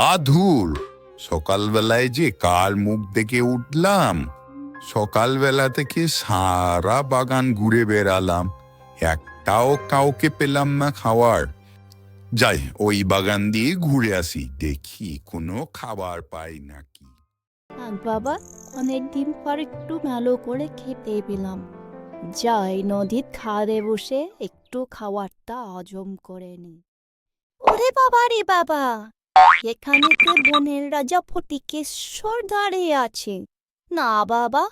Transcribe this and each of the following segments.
আধুর সকালবেলায় যে কার মুখ দেখে উঠলাম। সকালবেলা থেকে সারা বাগান ঘুরে বেড়ালাম, একটাও কাউকে পেলাম না খাওয়ার। যাই ওই বাগান দিয়ে ঘুরে আসি, দেখি কোনো খাবার পাই নাকি। বাবা, অনেকদিন পর একটু ভালো করে খেতে পেলাম। যাই নদীর ধারে বসে একটু খাবারটা হজম করে নি। ওরে বাবা রে বাবা, এখানে তো বনের রাজা ফটিকেশ্বর দাঁড়িয়ে আছে। না বাবা,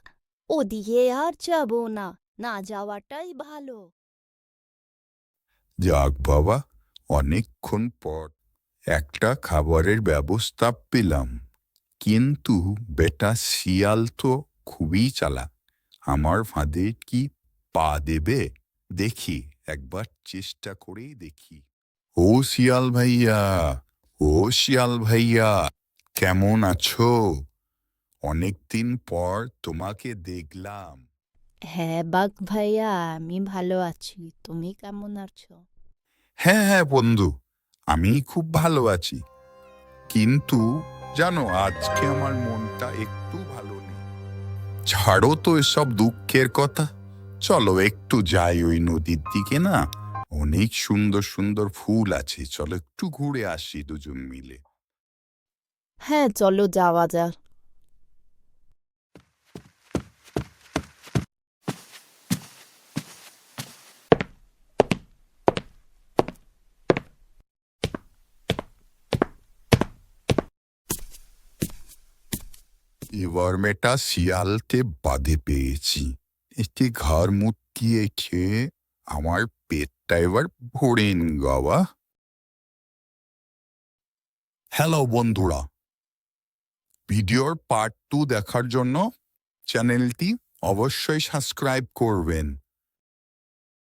ওদিকে আর যাব না, না যাওয়াটাই ভালো। যাক বাবা, অনেকক্ষণ পর একটা খাবারের ব্যবস্থা পেলাম। কিন্তু বেটা শিয়াল তো খুবই চালাক, আমার ফাঁদে কি পা দেবে? দেখি, একবার চেষ্টা করেই দেখি। ও শিয়াল ভাইয়া, ও শিয়াল ভাইয়া, কেমন আছো? অনেকদিন পর তোমাকে দেখলাম। হ্যাঁ বাঘ ভাইয়া, আমি ভালো আছি। তুমি কেমন আছো? হ্যাঁ হ্যাঁ বন্ধু, আমি খুব ভালো আছি। কিন্তু জানো, আজকে আমার মনটা একটু ভালো নেই। ছাড়ো তো এসব দুঃখের কথা, চলো একটু যাই ওই নদীর দিকে, না অনেক সুন্দর সুন্দর ফুল আছে, চলো একটু ঘুরে আসি দুজন মিলে। হ্যাঁ চলো যাওয়া যাক। এবার মেটা শিয়ালকে বাদে পেয়েছি, একটি ঘর মুটকিয়ে খেয়ে আমার পেটটা এবার ভরে গাওয়া। হ্যালো বন্ধুরা, ভিডিওর পার্ট 2 দেখার জন্য চ্যানেলটি অবশ্যই সাবস্ক্রাইব করবেন।